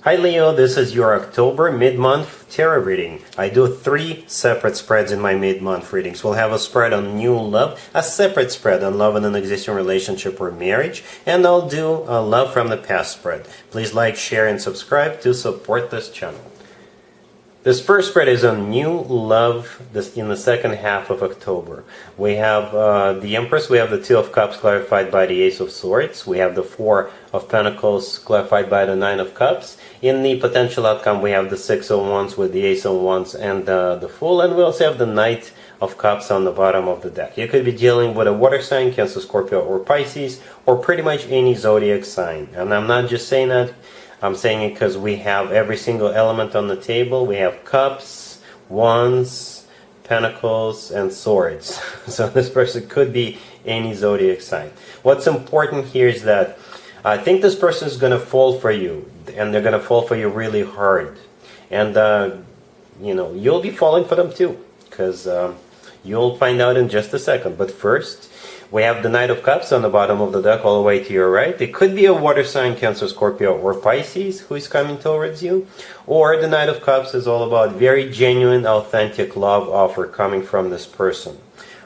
Hi Leo, this is your October mid-month tarot reading. I do 3 separate spreads in my mid-month readings. We'll have a spread on new love, a separate spread on love in an existing relationship or marriage, and I'll do a love from the past spread. Please like, share, and subscribe to support this channel. This first spread is on new love in the second half of October. We have the Empress, we have the Two of Cups clarified by the Ace of Swords, we have the Four of Pentacles clarified by the Nine of Cups. In the potential outcome, we have the Six of Wands with the Ace of Wands and the Fool, and we also have the Knight of Cups on the bottom of the deck. You could be dealing with a water sign, Cancer, Scorpio, or Pisces, or pretty much any zodiac sign. And I'm not just saying that, I'm saying it because we have every single element on the table. We have cups, wands, pentacles, and swords. So this person could be any zodiac sign. What's important here is that I think this person is going to fall for you, and they're going to fall for you really hard. And, you'll be falling for them too, because you'll find out in just a second. But first, we have the Knight of Cups on the bottom of the deck all the way to your right. It could be a water sign, Cancer, Scorpio, or Pisces who is coming towards you. Or the Knight of Cups is all about very genuine, authentic love offer coming from this person.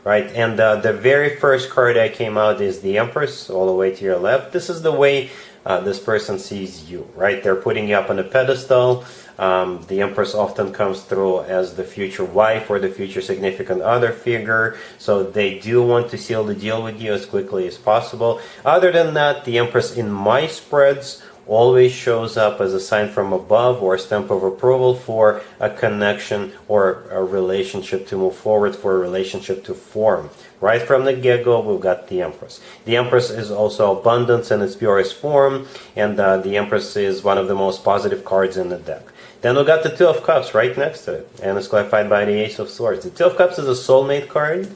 Right? And the very first card that came out is the Empress all the way to your left. This is the way this person sees you. Right? They're putting you up on a pedestal. The Empress often comes through as the future wife or the future significant other figure, so they do want to seal the deal with you as quickly as possible. Other than that, the Empress in my spreads always shows up as a sign from above or a stamp of approval for a connection or a relationship to move forward, for a relationship to form. Right from the get-go, we've got the Empress. The Empress is also abundance in its purest form, and the Empress is one of the most positive cards in the deck. Then we got the Two of Cups right next to it, and it's clarified by the Ace of Swords. The Two of Cups is a soulmate card.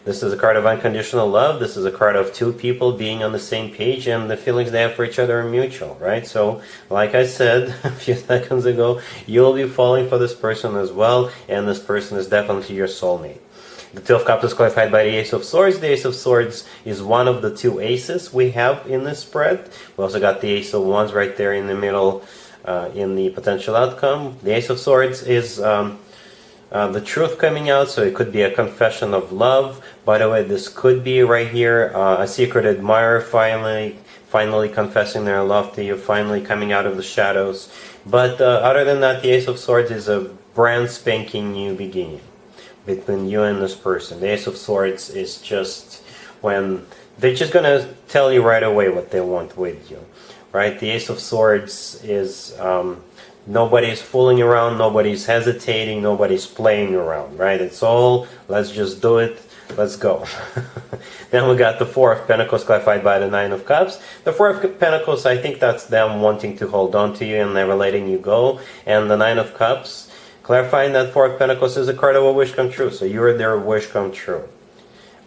This is a card of unconditional love. This is a card of two people being on the same page, and the feelings they have for each other are mutual, right? So, like I said a few seconds ago, you'll be falling for this person as well, and this person is definitely your soulmate. The Two of Cups is clarified by the Ace of Swords. The Ace of Swords is one of the 2 aces we have in this spread. We also got the Ace of Wands right there in the middle in the potential outcome. The Ace of Swords is the truth coming out, so it could be a confession of love. By the way, this could be right here a secret admirer finally confessing their love to you, finally coming out of the shadows. But other than that, the Ace of Swords is a brand spanking new beginning between you and this person. The Ace of Swords is just when they're just gonna tell you right away what they want with you, right? The Ace of Swords is nobody's fooling around, nobody's hesitating, nobody's playing around, right? It's all, let's just do it, let's go. Then we got the Four of Pentacles clarified by the Nine of Cups. The Four of Pentacles, I think that's them wanting to hold on to you and never letting you go. And the Nine of Cups, clarifying that Four of Pentacles is a card of a wish come true. So you're their wish come true,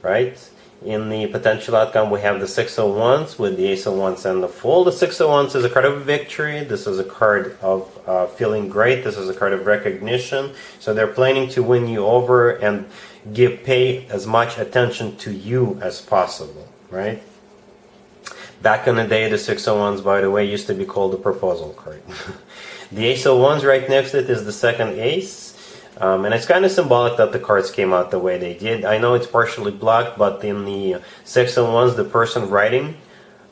right? In the potential outcome, we have the Six of Wands with the Ace of Wands and the Fool. The Six of Wands is a card of victory. This is a card of feeling great. This is a card of recognition. So they're planning to win you over and pay as much attention to you as possible, right? Back in the day, the Six of Wands, by the way, used to be called the proposal card. The Ace of Wands right next to it is the second ace. And it's kind of symbolic that the cards came out the way they did. I know it's partially blocked, but in the Six of Wands, the person riding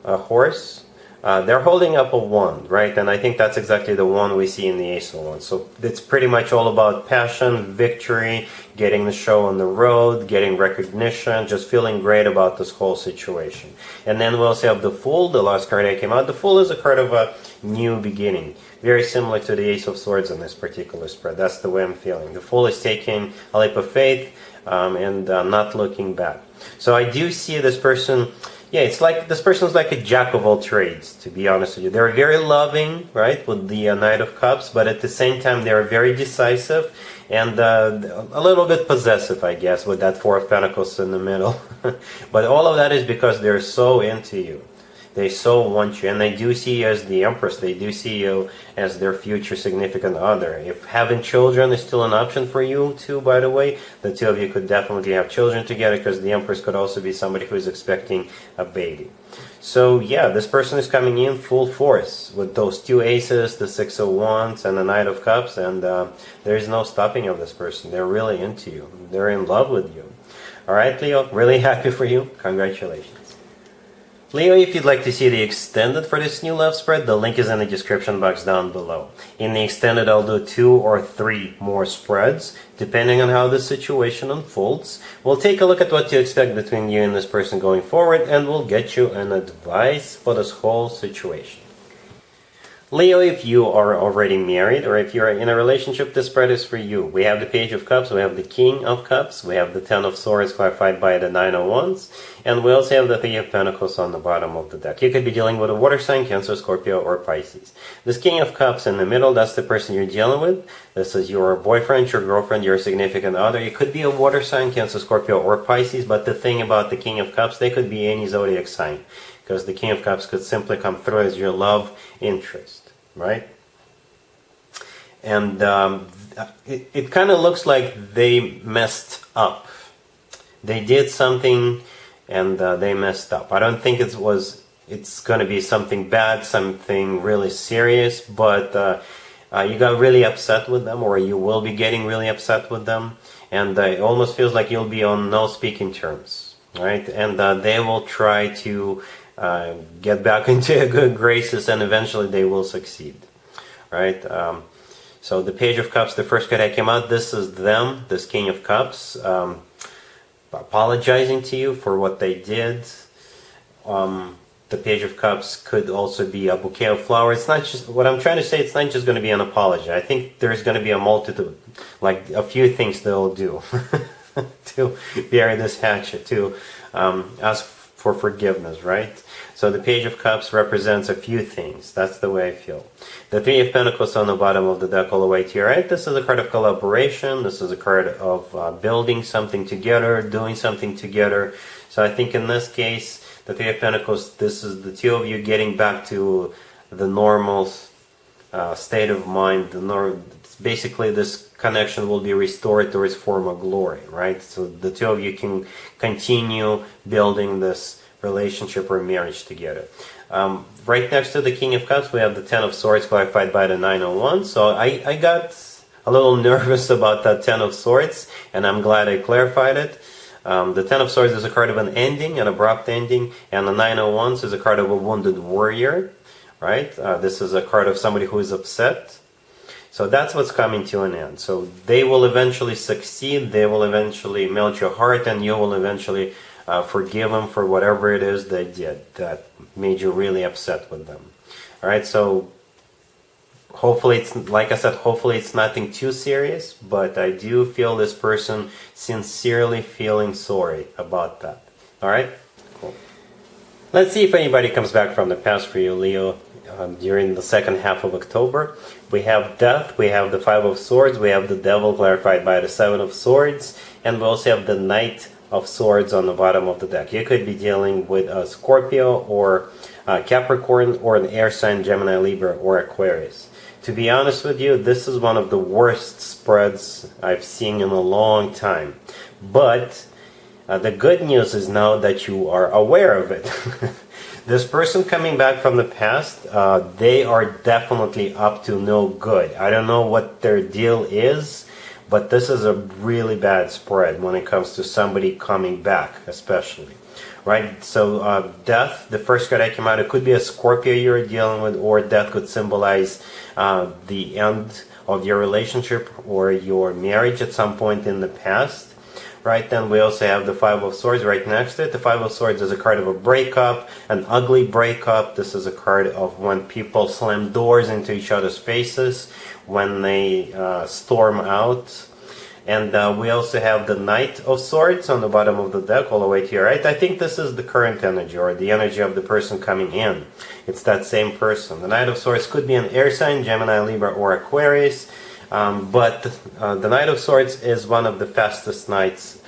a horse, they're holding up a wand, right? And I think that's exactly the one we see in the Ace of Wands. So it's pretty much all about passion, victory, getting the show on the road, getting recognition, just feeling great about this whole situation. And then we also have the Fool, the last card that came out. The Fool is a card of a new beginning. Very similar to the Ace of Swords in this particular spread. That's the way I'm feeling. The Fool is taking a leap of faith and not looking back. So I do see this person, yeah, it's like this person's like a jack of all trades, to be honest with you. They're very loving, right, with the Knight of Cups, but at the same time they're very decisive and a little bit possessive, I guess, with that Four of Pentacles in the middle. But all of that is because they're so into you. They so want you, and they do see you as the Empress. They do see you as their future significant other. If having children is still an option for you too, by the way, the two of you could definitely have children together, because the Empress could also be somebody who is expecting a baby. So yeah, this person is coming in full force with those two aces, the Six of Wands and the Knight of Cups, and there is no stopping of this person. They're really into you. They're in love with you. All right, Leo, really happy for you. Congratulations. Leo, if you'd like to see the extended for this new love spread, the link is in the description box down below. In the extended, I'll do 2 or 3 more spreads, depending on how the situation unfolds. We'll take a look at what to expect between you and this person going forward, and we'll get you an advice for this whole situation. Leo, if you are already married or if you're in a relationship, this spread is for you. We have the Page of Cups, we have the King of Cups, we have the Ten of Swords clarified by the Nine of Wands, and we also have the Three of Pentacles on the bottom of the deck. You could be dealing with a water sign, Cancer, Scorpio, or Pisces. This King of Cups in the middle, that's the person you're dealing with. This is your boyfriend, your girlfriend, your significant other. It could be a water sign, Cancer, Scorpio, or Pisces, but the thing about the King of Cups, they could be any zodiac sign, because the King of Cups could simply come through as your love interest. Right? And it kind of looks like they messed up. They did something and they messed up. I don't think it's going to be something bad, something really serious, but you got really upset with them, or you will be getting really upset with them, and it almost feels like you'll be on no speaking terms, right? And they will try to get back into good graces, and eventually they will succeed, right? So the Page of Cups, the first card that came out, this is them, this King of Cups, apologizing to you for what they did. The Page of Cups could also be a bouquet of flowers. It's not just, what I'm trying to say, it's not just going to be an apology. I think there's going to be a multitude, like a few things they'll do to bury this hatchet, to ask for forgiveness, right? So the Page of Cups represents a few things. That's the way I feel. The Three of Pentacles on the bottom of the deck all the way to your right. This is a card of collaboration. This is a card of building something together, doing something together. So I think in this case, the Three of Pentacles, this is the two of you getting back to the normal state of mind. Basically, this connection will be restored to its former glory, right? So the two of you can continue building this relationship or marriage together. Right next to the King of Cups, we have the Ten of Swords clarified by the Nine of Wands. So I got a little nervous about that Ten of Swords, and I'm glad I clarified it. The Ten of Swords is a card of an ending, an abrupt ending, and the Nine of Wands is a card of a wounded warrior, right? This is a card of somebody who is upset. So that's what's coming to an end. So they will eventually succeed, they will eventually melt your heart, and you will eventually forgive them for whatever it is they did that made you really upset with them. All right, so hopefully it's, like I said, hopefully it's nothing too serious, but I do feel this person sincerely feeling sorry about that. All right, cool. Let's see if anybody comes back from the past for you, Leo, during the second half of October. We have Death, we have the Five of Swords, we have the Devil clarified by the Seven of Swords, and we also have the Knight of Swords on the bottom of the deck. You could be dealing with a Scorpio or Capricorn, or an air sign, Gemini, Libra, or Aquarius. To be honest with you, this is one of the worst spreads I've seen in a long time. But the good news is now that you are aware of it. This person coming back from the past, they are definitely up to no good. I don't know what their deal is, but this is a really bad spread when it comes to somebody coming back, especially. Right? So Death, the first card that came out, it could be a Scorpio you're dealing with, or Death could symbolize the end of your relationship or your marriage at some point in the past. Right, then we also have the Five of Swords right next to it. The Five of Swords is a card of a breakup, an ugly breakup. This is a card of when people slam doors into each other's faces, when they storm out. And we also have the Knight of Swords on the bottom of the deck all the way to your right. I think this is the current energy, or the energy of the person coming in. It's that same person. The Knight of Swords could be an air sign, Gemini, Libra, or Aquarius. But the Knight of Swords is one of the fastest knights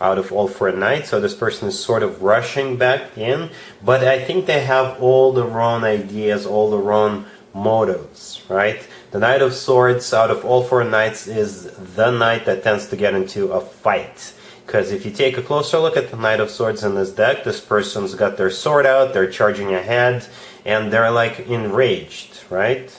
out of all 4 knights, so this person is sort of rushing back in, but I think they have all the wrong ideas, all the wrong motives, right? The Knight of Swords out of all 4 knights is the knight that tends to get into a fight. Because if you take a closer look at the Knight of Swords in this deck, this person's got their sword out, they're charging ahead, and they're like enraged, right?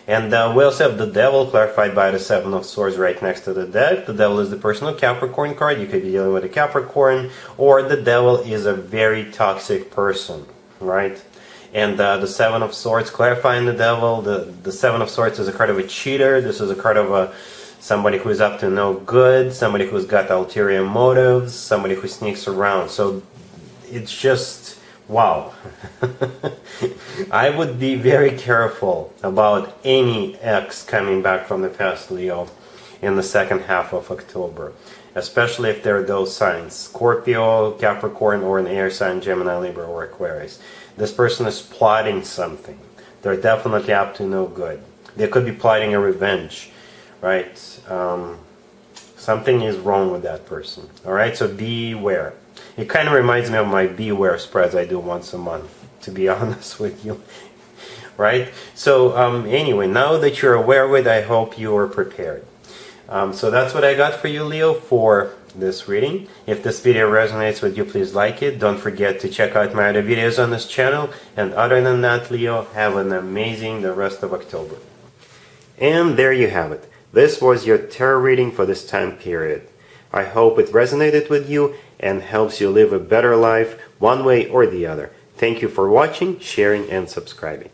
And we also have the Devil clarified by the 7 of Swords right next to the deck. The Devil is the personal Capricorn card. You could be dealing with a Capricorn, or the Devil is a very toxic person, right? And the 7 of Swords clarifying the Devil. The 7 of Swords is a card of a cheater. This is a card of somebody who's up to no good, somebody who's got ulterior motives, somebody who sneaks around. So it's just, wow. I would be very careful about any ex coming back from the past, Leo, in the second half of October. Especially if they're those signs, Scorpio, Capricorn, or an air sign, Gemini, Libra, or Aquarius. This person is plotting something. They're definitely up to no good. They could be plotting a revenge, right? Something is wrong with that person, all right? So beware. It kind of reminds me of my beware spreads I do once a month, to be honest with you, right? So anyway, now that you're aware of it, I hope you are prepared. So that's what I got for you, Leo, for this reading. If this video resonates with you, please like it. Don't forget to check out my other videos on this channel. And other than that, Leo, have an amazing the rest of October. And there you have it. This was your tarot reading for this time period. I hope it resonated with you and helps you live a better life one way or the other. Thank you for watching, sharing, and subscribing.